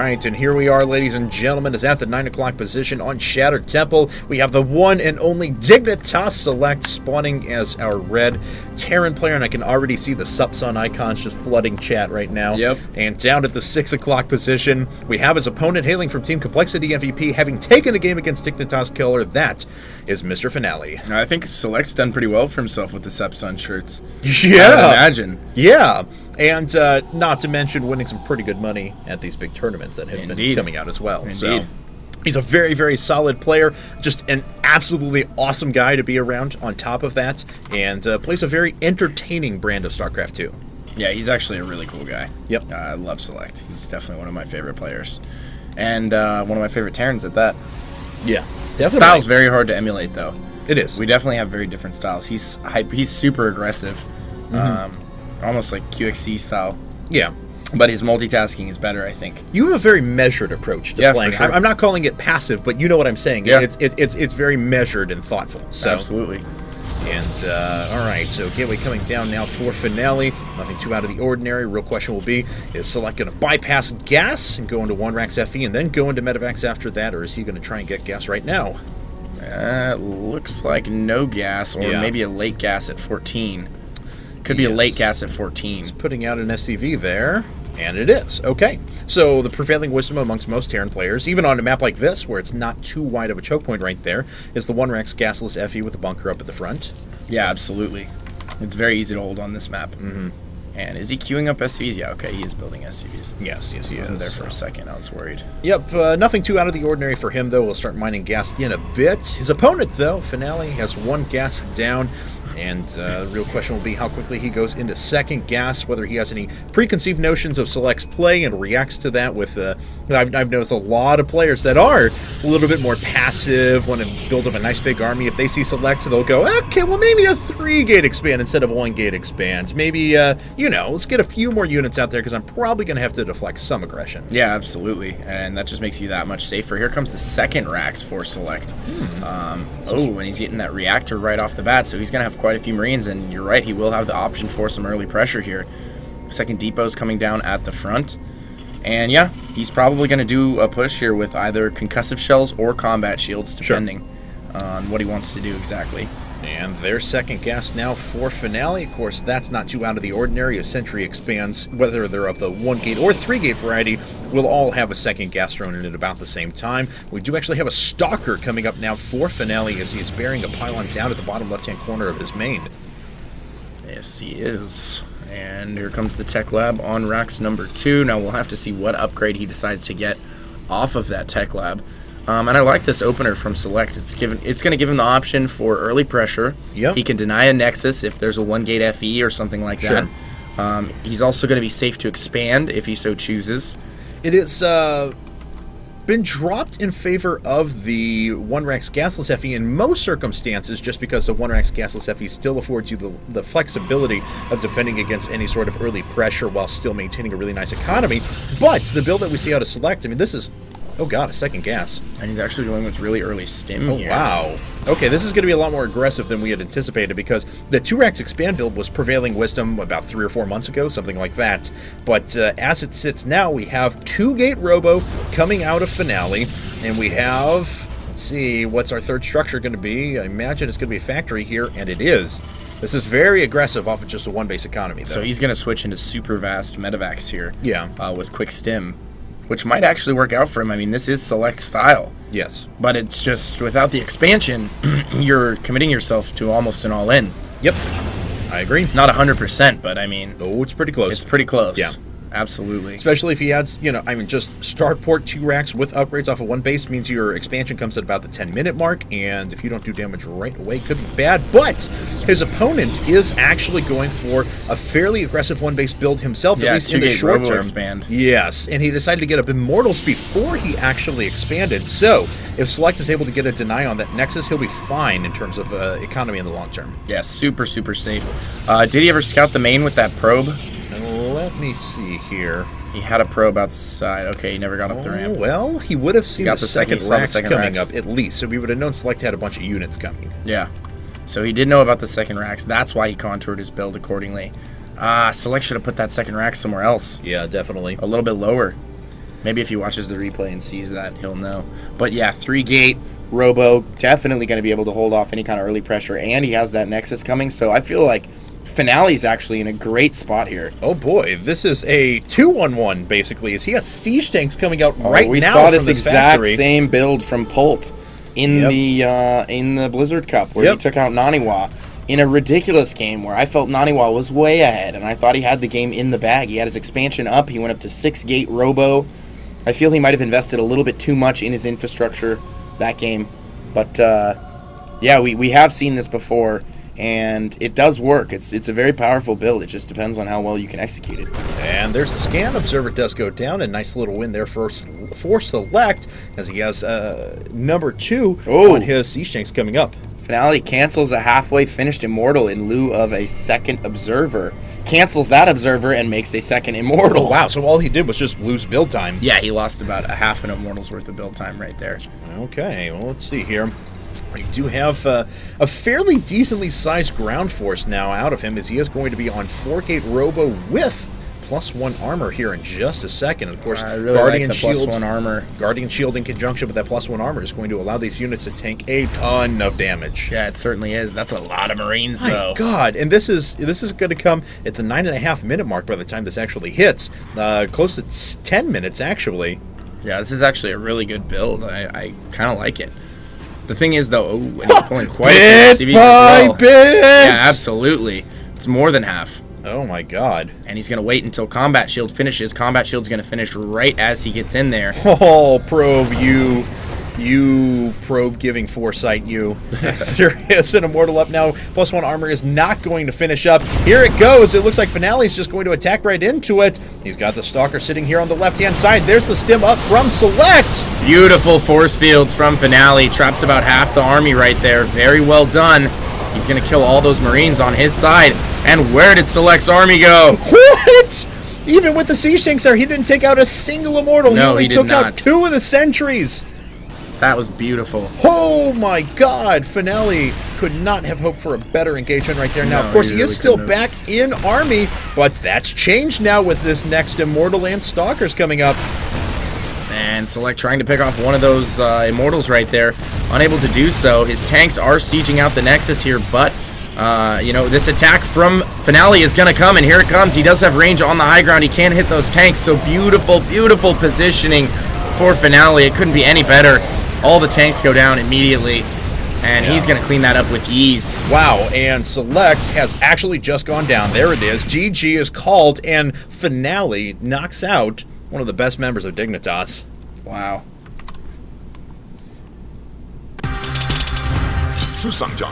right, and here we are, ladies and gentlemen, is at the 9 o'clock position on Shattered Temple. We have the one and only Dignitas Select spawning as our red Terran player, and I can already see the Subsun icons just flooding chat right now. Yep. And down at the 6 o'clock position, we have his opponent hailing from Team Complexity MVP, having taken a game against Dignitas Killer. That is Mr. Finale. I think Select's done pretty well for himself with the Subsun shirts. Yeah. I would imagine. Yeah. And not to mention winning some pretty good money at these big tournaments that have been coming out as well. Indeed. So he's a very, very solid player, just an absolutely awesome guy to be around on top of that, and plays a very entertaining brand of StarCraft 2. Yeah, he's actually a really cool guy. Yep. I love Select. He's definitely one of my favorite players. And one of my favorite Terrans at that. Yeah, His definitely. style's very hard to emulate, though. It is. We definitely have very different styles. He's super aggressive. Almost like QXC style. Yeah. But his multitasking is better, I think. You have a very measured approach to playing. For sure. I'm not calling it passive, but you know what I'm saying. Yeah. It's very measured and thoughtful. So. Absolutely. And, all right, so Gateway coming down now for Finale. Nothing too out of the ordinary. Real question will be, is Select going to bypass gas and go into 1-Rax FE and then go into Medivacs after that, or is he going to try and get gas right now? Looks like no gas, or maybe a late gas at 14. Could be a late gas at 14. He's putting out an SCV there, and it is. Okay, so the prevailing wisdom amongst most Terran players, even on a map like this, where it's not too wide of a choke point right there, is the 1-Rax gasless FE with the bunker up at the front. Yeah, absolutely. It's very easy to hold on this map. And is he queuing up SCVs? Yeah, okay, he is building SCVs. Yes, he is. He wasn't there for a second. I was worried. Yep, nothing too out of the ordinary for him, though. We'll start mining gas in a bit. His opponent, though, Finale, has 1 gas down. And the real question will be how quickly he goes into second gas, whether he has any preconceived notions of Select's play and reacts to that with... I've noticed a lot of players that are a little bit more passive, want to build up a nice big army. If they see Select, they'll go, okay, well, maybe a 3-gate expand instead of a 1-gate expand. Maybe, you know, let's get a few more units out there because I'm probably going to have to deflect some aggression. Yeah, absolutely. And that just makes you that much safer. Here comes the second Rax for Select. And he's getting that reactor right off the bat, so he's going to have quite a few Marines, and you're right, he will have the option for some early pressure here. Second depot's coming down at the front. And yeah, he's probably going to do a push here with either concussive shells or combat shields, depending on what he wants to do exactly. And their second gas now for Finale. Of course, that's not too out of the ordinary. As Sentry expands, whether they're of the 1-gate or 3-gate variety, we'll all have a second gas drone in at about the same time. We do actually have a Stalker coming up now for Finale as he is bearing a pylon down at the bottom left-hand corner of his main. Yes, he is. And here comes the Tech Lab on Rax number 2. Now we'll have to see what upgrade he decides to get off of that Tech Lab. And I like this opener from Select. It's going to give him the option for early pressure. Yep. He can deny a Nexus if there's a 1-gate FE or something like that. He's also going to be safe to expand if he so chooses. It is been dropped in favor of the 1-Rax gasless FE in most circumstances, just because the 1-Rax gasless FE still affords you the flexibility of defending against any sort of early pressure while still maintaining a really nice economy. But the build that we see out of Select, I mean, this is... Oh god, a second gas. And he's actually going with really early stim here. Wow. Okay, this is going to be a lot more aggressive than we had anticipated, because the 2-Rax expand build was prevailing wisdom about 3 or 4 months ago, something like that. But as it sits now, we have 2-gate Robo coming out of Finale, and we have... Let's see, what's our third structure going to be? I imagine it's going to be a factory here, and it is. This is very aggressive off of just a 1-base economy, though. So he's going to switch into super vast Medivacs here. Yeah. With quick stim, which might actually work out for him. I mean, this is Select style. Yes. But it's just, without the expansion, you're committing yourself to almost an all-in. Yep. I agree. Not 100%, but I mean... Oh, it's pretty close. It's pretty close. Yeah. Absolutely. Especially if he adds, you know, I mean, just starport 2-Rax with upgrades off of 1 base means your expansion comes at about the 10-minute mark, and if you don't do damage right away, it could be bad. But his opponent is actually going for a fairly aggressive 1-base build himself, at least in the short term. Expand. Yes, and he decided to get up Immortals before he actually expanded. So if Select is able to get a deny on that Nexus, he'll be fine in terms of economy in the long term. Yeah, super, super safe. Did he ever scout the main with that probe? Let me see here. He had a probe outside. Okay, he never got up the ramp. Well, he would have seen the second Rax coming Rax up at least, so we would have known Select had a bunch of units coming. Yeah. So he did know about the second Rax. That's why he contoured his build accordingly. Select should have put that second Rax somewhere else. Yeah, definitely. A little bit lower. Maybe if he watches the replay and sees that, he'll know. But yeah, 3-gate, Robo, definitely going to be able to hold off any kind of early pressure, and he has that Nexus coming, so I feel like Finale's actually in a great spot here. Oh boy, this is a 2-1-1 basically, as he has siege tanks coming out right now. We saw this exact factory. same build from Pult in the Blizzard Cup, where he took out Naniwa in a ridiculous game where I felt Naniwa was way ahead, and I thought he had the game in the bag. He had his expansion up. He went up to 6-gate Robo. I feel he might have invested a little bit too much in his infrastructure that game. But, yeah, we have seen this before, and it does work. It's a very powerful build. It just depends on how well you can execute it. And there's the scan. Observer does go down. A nice little win there for Select, as he has number 2 on his siege tanks coming up. Finale cancels a halfway finished Immortal in lieu of a second Observer. Cancels that Observer and makes a second Immortal. Oh, wow, so all he did was just lose build time. Yeah, he lost about a half an Immortal's worth of build time right there. Okay, well, let's see here. We do have a fairly decently sized ground force now out of him, as he is going to be on 4-gate Robo with +1 armor here in just a second. Of course, really Guardian like the Shield, +1 armor. Guardian Shield in conjunction with that +1 armor is going to allow these units to tank a ton of damage. Yeah, it certainly is. That's a lot of Marines, My though. God, and this is going to come at the 9.5-minute mark by the time this actually hits. Close to 10 minutes, actually. Yeah, this is actually a really good build. I kind of like it. The thing is, though, and he's pulling quite a few CVs as well. Bit! Yeah, absolutely. It's more than half. Oh my God. And he's going to wait until Combat Shield finishes. Combat Shield's going to finish right as he gets in there. Oh, Probe, you Probe giving foresight, you. There is an Immortal up now. +1 armor is not going to finish up. Here it goes. It looks like Finale's just going to attack right into it. He's got the Stalker sitting here on the left-hand side. There's the stim up from Select. Beautiful force fields from Finale. Traps about half the army right there. Very well done. He's going to kill all those Marines on his side. And where did Select's army go? What? Even with the siege tanks there, he didn't take out a single Immortal. No, he took out 2 of the sentries. That was beautiful. Oh my God. Finale could not have hoped for a better engagement right there. Now, No, of course, he really is still couldn't back in army, but that's changed now with this next Immortal and Stalkers coming up. And Select trying to pick off one of those Immortals right there. Unable to do so. His tanks are sieging out the Nexus here, but, you know, this attack from Finale is going to come, and here it comes. He does have range on the high ground. He can't hit those tanks, so beautiful, beautiful positioning for Finale. It couldn't be any better. All the tanks go down immediately, and he's going to clean that up with ease. Wow, and Select has actually just gone down. There it is. GG is called, and Finale knocks out one of the best members of Dignitas. Wow. 是上将。